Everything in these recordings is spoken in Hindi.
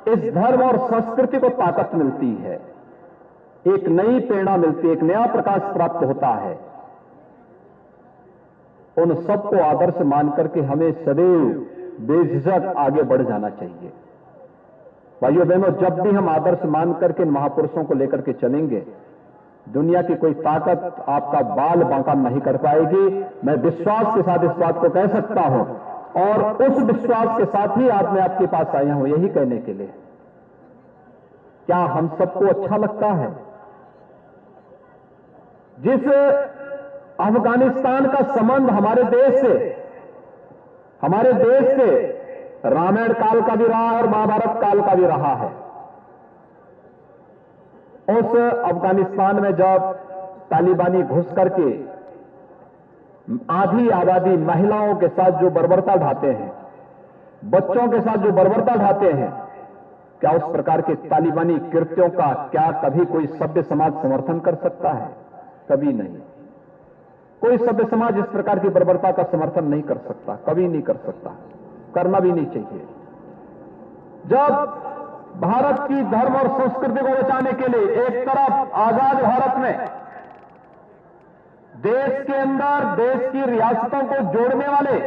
इस धर्म और संस्कृति को ताकत मिलती है, एक नई प्रेरणा मिलती है, एक नया प्रकाश प्राप्त होता है। उन सबको आदर्श मान करके हमें सदैव बेझिझक आगे बढ़ जाना चाहिए। भाइयों बहनों, जब भी हम आदर्श मान करके महापुरुषों को लेकर के चलेंगे, दुनिया की कोई ताकत आपका बाल बांका नहीं कर पाएगी। मैं विश्वास के साथ इस बात को कह सकता हूं, और उस विश्वास के साथ ही आज मैं आपके पास आया हूं यही कहने के लिए, क्या हम सबको अच्छा लगता है जिस अफगानिस्तान का संबंध हमारे देश से रामायण काल का भी रहा है और महाभारत काल का भी रहा है। उस अफगानिस्तान में जब तालिबानी घुस करके आधी आबादी महिलाओं के साथ जो बर्बरता ढाते हैं, बच्चों के साथ जो बर्बरता ढाते हैं, क्या उस प्रकार के तालिबानी कृत्यों का क्या कभी कोई सभ्य समाज समर्थन कर सकता है? कभी नहीं। कोई सभ्य समाज इस प्रकार की बर्बरता का समर्थन नहीं कर सकता, कभी नहीं कर सकता, करना भी नहीं चाहिए। जब भारत की धर्म और संस्कृति को बचाने के लिए एक तरफ आजाद भारत में देश के अंदर देश की रियासतों को जोड़ने वाले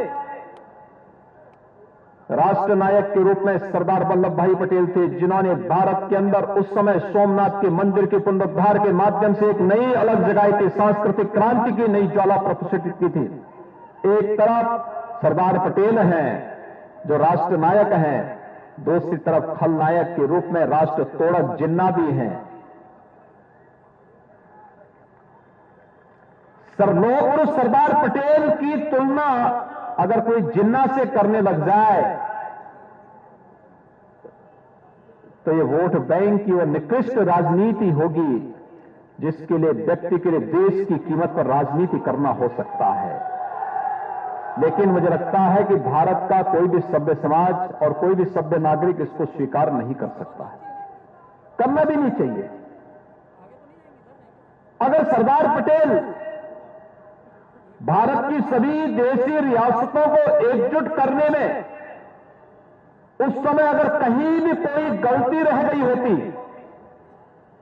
राष्ट्र नायक के रूप में सरदार वल्लभ भाई पटेल थे, जिन्होंने भारत के अंदर उस समय सोमनाथ के मंदिर के पुनरुद्धार के माध्यम से एक नई अलग जगह की सांस्कृतिक क्रांति की नई ज्वाला प्रतिष्ठित की थी। एक तरफ सरदार पटेल हैं जो राष्ट्र नायक हैं, दूसरी तरफ खलनायक के रूप में राष्ट्र तोड़क जिन्ना भी हैं। लोग सरदार पटेल की तुलना अगर कोई जिन्ना से करने लग जाए तो ये वोट बैंक की और निकृष्ट राजनीति होगी, जिसके लिए व्यक्ति के लिए देश की कीमत पर राजनीति करना हो सकता है। लेकिन मुझे लगता है कि भारत का कोई भी सभ्य समाज और कोई भी सभ्य नागरिक इसको स्वीकार नहीं कर सकता है, करना भी नहीं चाहिए। अगर सरदार पटेल भारत की सभी देशी रियासतों को एकजुट करने में उस समय अगर कहीं भी कोई गलती रह गई होती,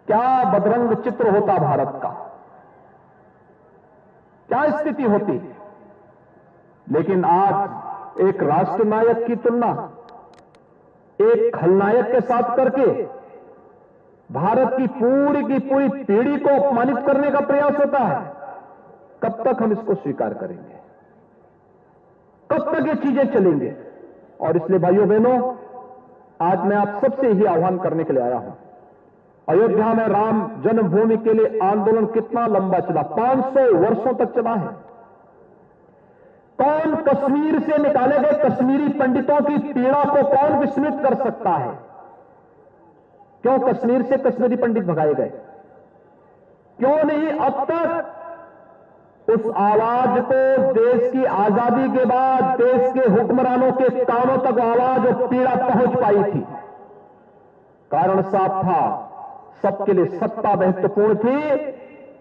क्या बदरंग चित्र होता भारत का, क्या स्थिति होती। लेकिन आज एक राष्ट्र नायक की तुलना एक खलनायक के साथ करके भारत की पूरी पीढ़ी को अपमानित करने का प्रयास होता है। कब तक हम इसको स्वीकार करेंगे? कब तक ये चीजें चलेंगे? और इसलिए भाइयों बहनों, आज मैं आप सबसे ही आह्वान करने के लिए आया हूं। अयोध्या में राम जन्मभूमि के लिए आंदोलन कितना लंबा चला, 500 वर्षों तक चला है। कौन कश्मीर से निकाले गए कश्मीरी पंडितों की पीड़ा को कौन विस्मृत कर सकता है? क्यों कश्मीर से कश्मीरी पंडित भगाए गए? क्यों नहीं अब तक उस आवाज को देश की आजादी के बाद देश के हुक्मरानों के कानों तक आवाज और पीड़ा पहुंच पाई थी? कारण साफ था, सबके लिए सत्ता महत्वपूर्ण थी,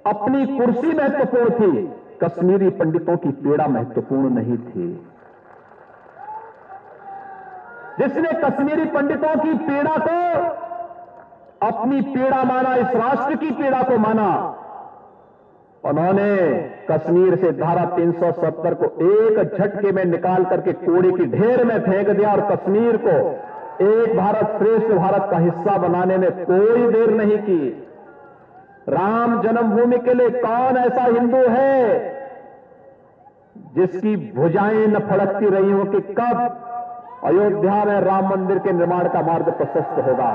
अपनी कुर्सी महत्वपूर्ण थी, कश्मीरी पंडितों की पीड़ा महत्वपूर्ण नहीं थी। जिसने कश्मीरी पंडितों की पीड़ा को अपनी पीड़ा माना, इस राष्ट्र की पीड़ा को माना, उन्होंने कश्मीर से धारा 370 को एक झटके में निकाल करके कूड़े की ढेर में फेंक दिया और कश्मीर को एक भारत श्रेष्ठ भारत का हिस्सा बनाने में कोई देर नहीं की। राम जन्मभूमि के लिए कौन ऐसा हिंदू है जिसकी भुजाएं न फड़कती रही हो कि कब अयोध्या में राम मंदिर के निर्माण का मार्ग प्रशस्त होगा?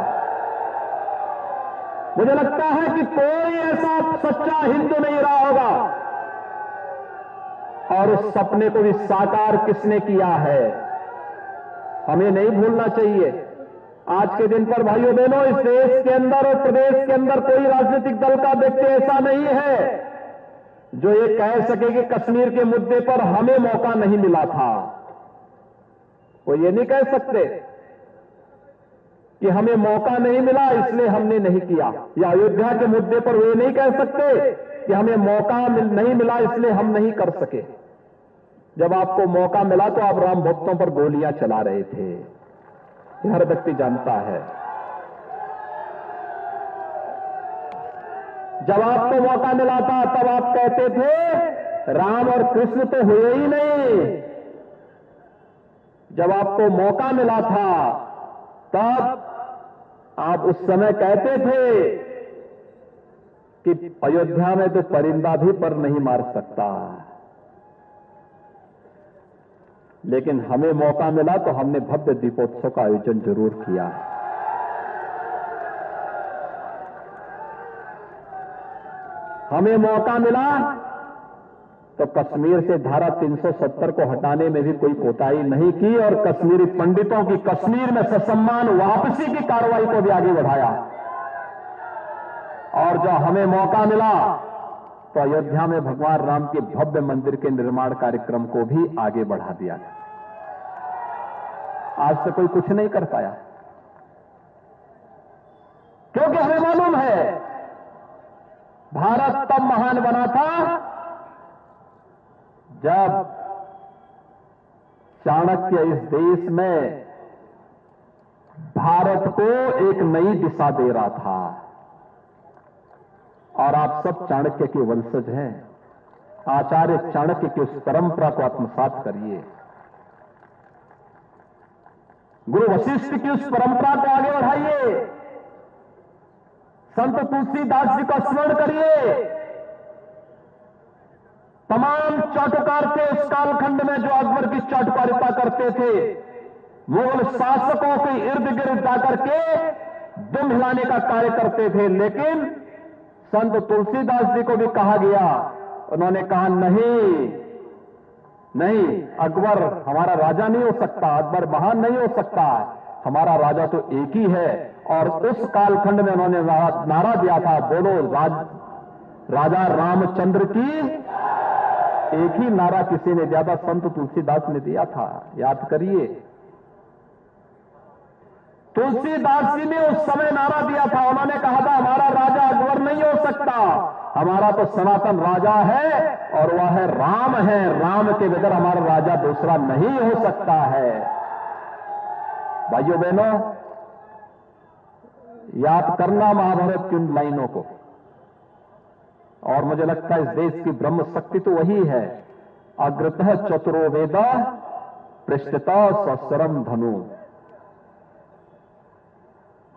मुझे लगता है कि कोई ऐसा सच्चा हिंदू नहीं रहा होगा। और उस सपने को भी साकार किसने किया है, हमें नहीं भूलना चाहिए। आज के दिन पर भाइयों बहनों, इस देश के अंदर और प्रदेश के अंदर कोई राजनीतिक दल का व्यक्ति ऐसा नहीं है जो ये कह सके कि कश्मीर के मुद्दे पर हमें मौका नहीं मिला था। वो ये नहीं कह सकते कि हमें मौका नहीं मिला इसलिए हमने नहीं किया, या अयोध्या के मुद्दे पर वे नहीं कह सकते कि हमें मौका नहीं मिला इसलिए हम नहीं कर सके। जब आपको मौका मिला तो आप राम भक्तों पर गोलियां चला रहे थे, हर व्यक्ति जानता है। जब आपको मौका मिला था तब आप कहते थे राम और कृष्ण तो हुए ही नहीं। जब आपको मौका मिला था तब आप उस समय कहते थे कि अयोध्या में तो परिंदा भी पर नहीं मार सकता। लेकिन हमें मौका मिला तो हमने भव्य दीपोत्सव का आयोजन जरूर किया। हमें मौका मिला तो कश्मीर से धारा 370 को हटाने में भी कोई कोताही नहीं की और कश्मीरी पंडितों की कश्मीर में ससम्मान वापसी की कार्रवाई को भी आगे बढ़ाया। और जो हमें मौका मिला तो अयोध्या में भगवान राम के भव्य मंदिर के निर्माण कार्यक्रम को भी आगे बढ़ा दिया। आज से कोई कुछ नहीं कर पाया, क्योंकि हमें मालूम है भारत तब महान बना था जब चाणक्य इस देश में भारत को एक नई दिशा दे रहा था। और आप सब चाणक्य के वंशज हैं। आचार्य चाणक्य की उस परंपरा को आत्मसात करिए, गुरु वशिष्ठ की उस परंपरा को आगे बढ़ाइए, संत तुलसीदास जी का स्मरण करिए। तमाम चाटुकार थे उस कालखंड में जो अकबर की चाटुकारिता करते थे, मुगल शासकों के इर्द गिर्द जाकर के दुम हिलाने का कार्य करते थे। लेकिन संत तुलसीदास जी को भी कहा गया, उन्होंने कहा नहीं नहीं, अकबर हमारा राजा नहीं हो सकता, अकबर महान नहीं हो सकता, हमारा राजा तो एक ही है। और उस कालखंड में उन्होंने नारा दिया था, बोलो राजा रामचंद्र की। एक ही नारा किसी ने ज्यादा संत तुलसीदास ने दिया था, याद करिए। तुलसीदास जी ने उस समय नारा दिया था, उन्होंने कहा था हमारा राजा अकबर नहीं हो सकता, हमारा तो सनातन राजा है और वह है राम है, राम के बगैर हमारा राजा दूसरा नहीं हो सकता है। भाइयों बहनों, याद करना महाभारत की उन लाइनों को। और मुझे लगता है इस देश की ब्रह्म शक्ति तो वही है, अग्रतः चतुरो वेद पृष्ठतः सशरम धनु।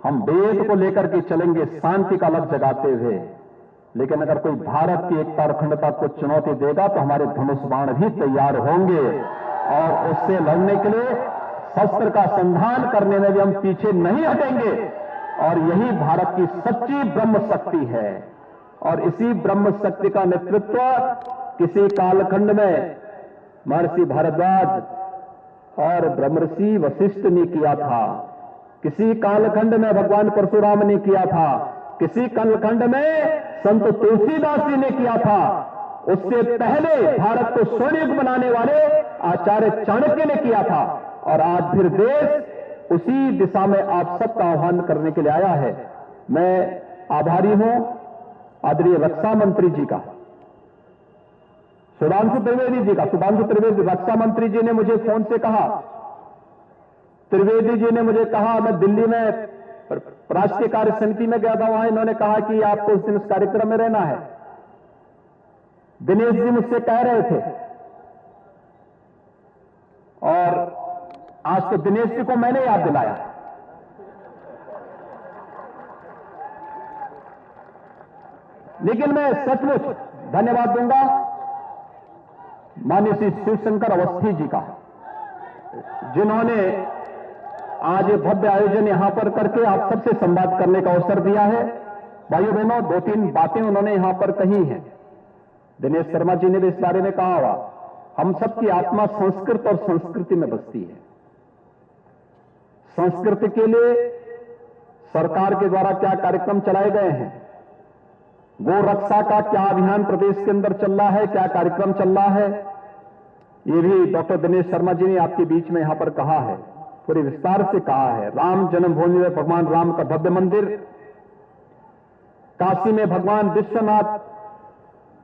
हम वेद को लेकर के चलेंगे शांति का लक्ष्य जगाते हुए, लेकिन अगर कोई भारत की एकता और अखंडता को चुनौती देगा तो हमारे धनुष बाण भी तैयार होंगे और उससे लड़ने के लिए शस्त्र का संधान करने में भी हम पीछे नहीं हटेंगे। और यही भारत की सच्ची ब्रह्म शक्ति है। और इसी ब्रह्म शक्ति का नेतृत्व किसी कालखंड में महर्षि भारद्वाज और ब्रह्मर्षि वशिष्ठ ने किया था, किसी कालखंड में भगवान परशुराम ने किया था, किसी कालखंड में संत तुलसीदास जी ने किया था। उससे पहले भारत को स्वर्णयुग बनाने वाले आचार्य चाणक्य ने किया था। और आज फिर देश उसी दिशा में आप सबका आह्वान करने के लिए आया है। मैं आभारी हूं आदरणीय रक्षा मंत्री जी का, सुधांशु त्रिवेदी जी का। सुधांशु त्रिवेदी रक्षा मंत्री जी ने मुझे फोन से कहा, त्रिवेदी जी ने मुझे कहा, मैं दिल्ली में राष्ट्रीय कार्य समिति में गया था, वहां इन्होंने कहा कि आपको उस दिन इस कार्यक्रम में रहना है। दिनेश जी मुझसे कह रहे थे, और आज तो दिनेश जी को मैंने याद दिलाया। लेकिन मैं सचमुच धन्यवाद दूंगा माननीय श्री शिवशंकर अवस्थी जी का, जिन्होंने आज ये भव्य आयोजन यहां पर करके आप सबसे संवाद करने का अवसर दिया है। भाइयों बहनों, 2-3 बातें उन्होंने यहां पर कही हैं। दिनेश शर्मा जी ने भी इस बारे में कहा हुआ, हम सबकी आत्मा संस्कृत और संस्कृति में बसती है। संस्कृति के लिए सरकार के द्वारा क्या कार्यक्रम चलाए गए हैं, गो रक्षा का क्या अभियान प्रदेश के अंदर चल रहा है, क्या कार्यक्रम चल रहा है, ये भी डॉक्टर दिनेश शर्मा जी ने आपके बीच में यहां पर कहा है, पूरे विस्तार से कहा है। राम जन्मभूमि में भगवान राम का भव्य मंदिर, काशी में भगवान विश्वनाथ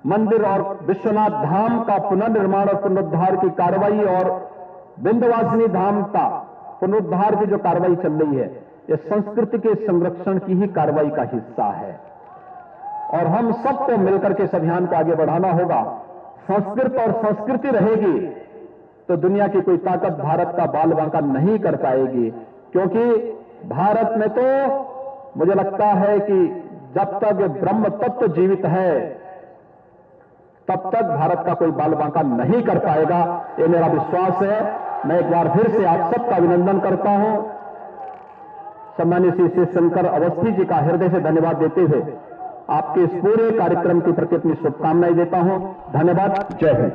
मंदिर और विश्वनाथ धाम का पुनर्निर्माण और पुनरुद्धार की कार्रवाई, और विंध्यवासिनी धाम का पुनरुद्धार की जो कार्रवाई चल रही है, यह संस्कृति के संरक्षण की ही कार्रवाई का हिस्सा है। और हम सबको मिलकर के इस अभियान को आगे बढ़ाना होगा। संस्कृत और संस्कृति रहेगी तो दुनिया की कोई ताकत भारत का बाल बांका नहीं कर पाएगी, क्योंकि भारत में तो मुझे लगता है कि जब तक ब्रह्म तत्व जीवित है तब तक भारत का कोई बाल बांका नहीं कर पाएगा, ये मेरा विश्वास है। मैं एक बार फिर से आप सबका अभिनंदन करता हूं। सम्मानीय श्री शिवशंकर अवस्थी जी का हृदय से धन्यवाद देते हुए आपके इस पूरे कार्यक्रम के प्रति अपनी शुभकामनाएं देता हूं। धन्यवाद। जय हिंद।